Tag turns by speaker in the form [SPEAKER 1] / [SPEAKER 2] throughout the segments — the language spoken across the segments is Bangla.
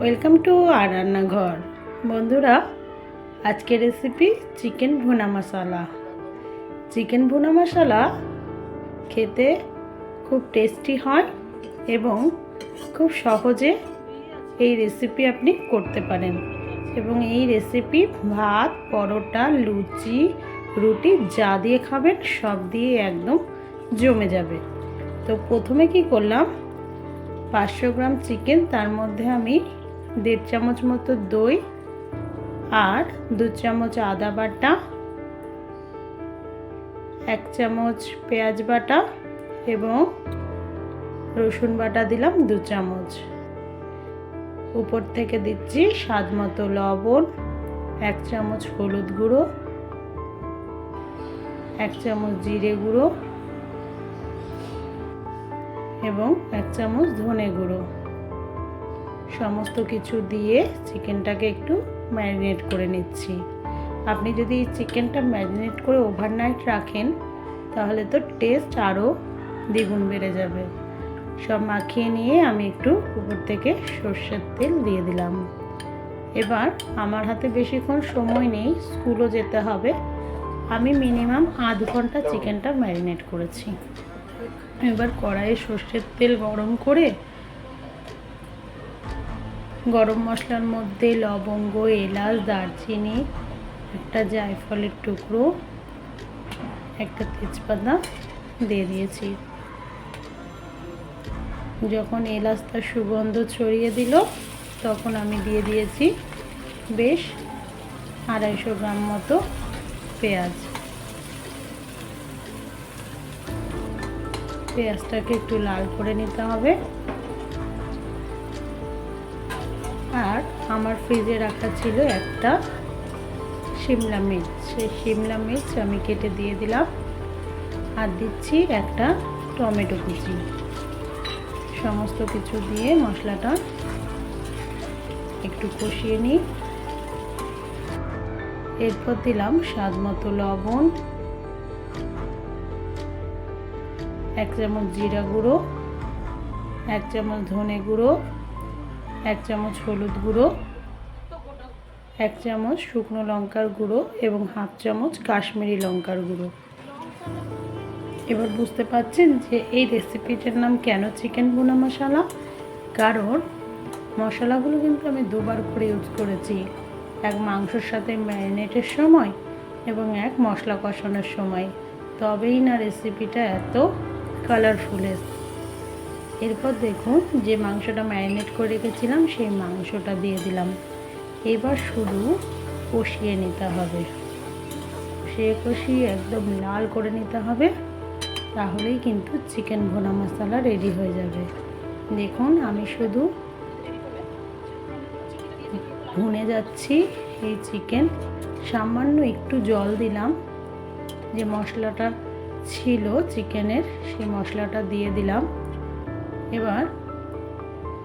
[SPEAKER 1] ওয়েলকাম টু আর রান্নাঘর। বন্ধুরা, আজকের রেসিপি চিকেন ভুনা মশলা। চিকেন ভুনা মশলা খেতে খুব টেস্টি হয় এবং খুব সহজে এই রেসিপি আপনি করতে পারেন এবং এই রেসিপি ভাত, পরোটা, লুচি, রুটি যা দিয়ে খাবেন সব দিয়ে একদম জমে যাবে। তো প্রথমে কি করলাম, 500 গ্রাম চিকেন, তার মধ্যে আমি 1.5 চামচ মতো দই আর 2 চামচ আদা বাটা, 1 চামচ পেঁয়াজ বাটা এবং রসুন বাটা দিলাম 2 চামচ। উপর থেকে দিচ্ছি স্বাদ মতো লবণ, 1 চামচ হলুদ গুঁড়ো, 1 চামচ জিরে গুঁড়ো এবং 1 চামচ ধনে গুঁড়ো। সমস্ত কিছু দিয়ে চিকেনটাকে একটু ম্যারিনেট করে নিচ্ছি। আপনি যদি এই চিকেনটা ম্যারিনেট করে ওভারনাইট রাখেন তাহলে তো টেস্ট আরও দ্বিগুণ বেড়ে যাবে। সব মাখিয়ে নিয়ে আমি একটু উপর থেকে সর্ষের তেল দিয়ে দিলাম। এবার আমার হাতে বেশিক্ষণ সময় নেই, স্কুলও যেতে হবে। আমি মিনিমাম আধ ঘন্টা চিকেনটা ম্যারিনেট করেছি। এবার কড়াইয়ে সর্ষের তেল গরম করে গরম মশলার মধ্যে লবঙ্গ, এলাচ, দারচিনি, একটা জায়ফলের টুকরো, একটা তেজপাতা দিয়ে দিয়েছি। যখন এলাচটা সুগন্ধ ছড়িয়ে দিল তখন আমি দিয়ে দিয়েছি বেশ 250 গ্রাম মতো পেঁয়াজ। পেঁয়াজটাকে একটু লাল করে নিতে হবে। আর আমার ফ্রিজে রাখা ছিল একটা শিমলা মির্চ, সেই শিমলা মির্চ আমি কেটে দিয়ে দিলাম। আর দিচ্ছি একটা টমেটো কুচি। সমস্ত কিছু দিয়ে মশলাটা একটু কষিয়ে নিই। এরপর দিলাম স্বাদ মতো লবণ, 1 চামচ জিরা গুঁড়ো, 1 চামচ ধনে গুঁড়ো, 1 চামচ হলুদ গুঁড়ো, 1 চামচ শুকনো লঙ্কার গুঁড়ো এবং 1/2 চামচ কাশ্মীরি লঙ্কার গুঁড়ো। এবার বুঝতে পারছেন যে এই রেসিপিটার নাম কেন চিকেন ভুনা মশলা। কারণ মশলাগুলো কিন্তু আমি দুবার করে ইউজ করেছি, এক মাংসর সাথে ম্যারিনেটের সময় এবং এক মশলা কষানোর সময়, তবেই না রেসিপিটা এত কালারফুল এসেছে। এরপর দেখুন যে মাংসটা ম্যারিনেট করে রেখেছিলাম সেই মাংসটা দিয়ে দিলাম। এবার শুধু কষিয়ে নিতে হবে, কষিয়ে একদম লাল করে নিতে হবে, তাহলেই কিন্তু চিকেন ভুনা মশলা রেডি হয়ে যাবে। দেখুন আমি শুধু ভুনে যাচ্ছি এই চিকেন। সামান্য একটু জল দিলাম, যে মশলাটা ছিল চিকেনের সেই মশলাটা দিয়ে দিলাম। এবার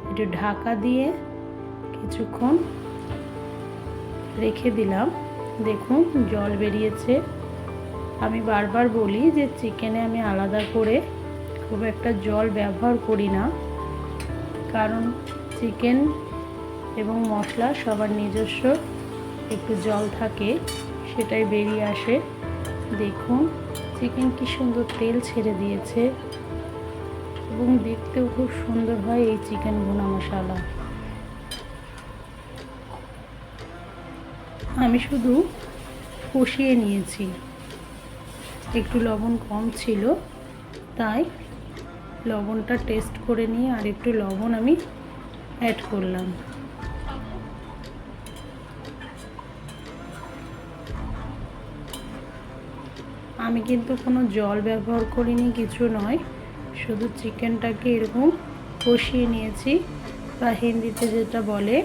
[SPEAKER 1] একটু ঢাকা দিয়ে কিছুক্ষণ রেখে দিলাম। দেখুন জল বেরিয়েছে। আমি বারবার বলি যে চিকেনে আমি আলাদা করে খুব একটা জল ব্যবহার করি না, কারণ চিকেন এবং মশলা সবার নিজস্ব একটু জল থাকে, সেটাই বেরিয়ে আসে। দেখুন চিকেন কি সুন্দর তেল ছেড়ে দিয়েছে এবং দেখতেও খুব সুন্দর হয় এই চিকেন ভুনা মশলা। আমি শুধু কষিয়ে নিয়েছি, একটু লবণ কম ছিল তাই লবণটা টেস্ট করে নিয়ে আর একটু লবণ আমি অ্যাড করলাম। আমি কিন্তু কোনো জল ব্যবহার করিনি, কিছু নয়, শুধু চিকেনটাকে এরকম কষিয়ে নিয়েছি, বা হিন্দিতে যেটা বলে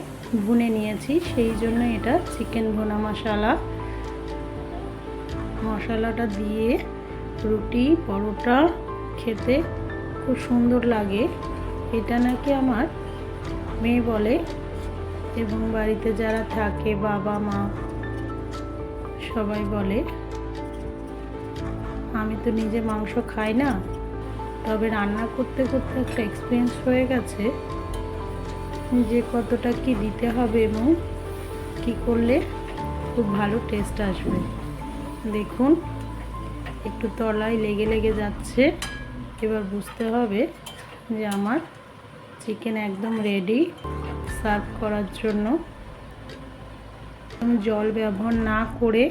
[SPEAKER 1] ভুনে নিয়েছি, সেই জন্য এটা চিকেন ভুনা মশলা। মশলাটা দিয়ে রুটি, পরোটা খেতে খুব সুন্দর লাগে। এটা নাকি আমার মেয়ে বলে এবং বাড়িতে যারা থাকে বাবা মা সবাই বলে। আমি তো নিজে মাংস খাই না, তবে রান্না করতে করতে একটা এক্সপিরিয়েন্স হয়ে গেছে, যে কতটা কি দিতে হবে এবং কি করলে খুব ভালো টেস্ট আসবে। দেখুন একটু তলায় লেগে লেগে যাচ্ছে, এবার বুঝতে হবে যে আমার চিকেন একদম রেডি সার্ভ করার জন্য। জল ব্যবহার না করে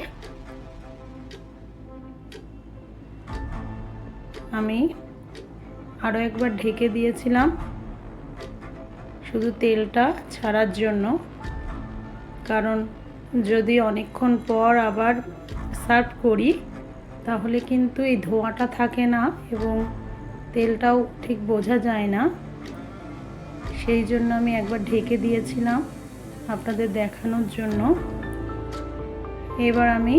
[SPEAKER 1] আমি আরও একবার ঢেকে দিয়েছিলাম শুধু তেলটা ছাড়ার জন্য, কারণ যদি অনেকক্ষণ পর আবার সার্ভ করি তাহলে কিন্তু এই ধোঁয়াটা থাকে না এবং তেলটাও ঠিক বোঝা যায় না। সেই জন্য আমি একবার ঢেকে দিয়েছিলাম আপনাদের দেখানোর জন্য। এবার আমি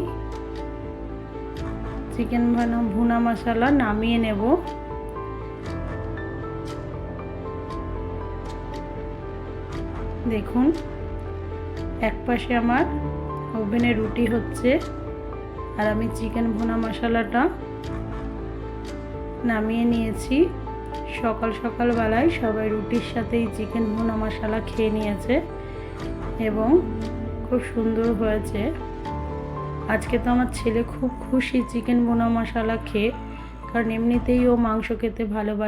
[SPEAKER 1] চিকেন ভুনা মশলা নামিয়ে নেব। দেখুন এক পাশে আমার ওভেনে রুটি হচ্ছে আর আমি চিকেন ভুনা মশলাটা নামিয়ে নিয়েছি। সকাল সকাল বেলায় সবাই রুটির সাথেই চিকেন ভুনা মশলা খেয়ে নিয়েছে এবং খুব সুন্দর হয়েছে। আজকে তো আমার ছেলে খুব খুশি চিকেন ভুনা মশলা খেয়ে, কারণ এমনিতেই ও মাংস খেতে ভালোবাসে।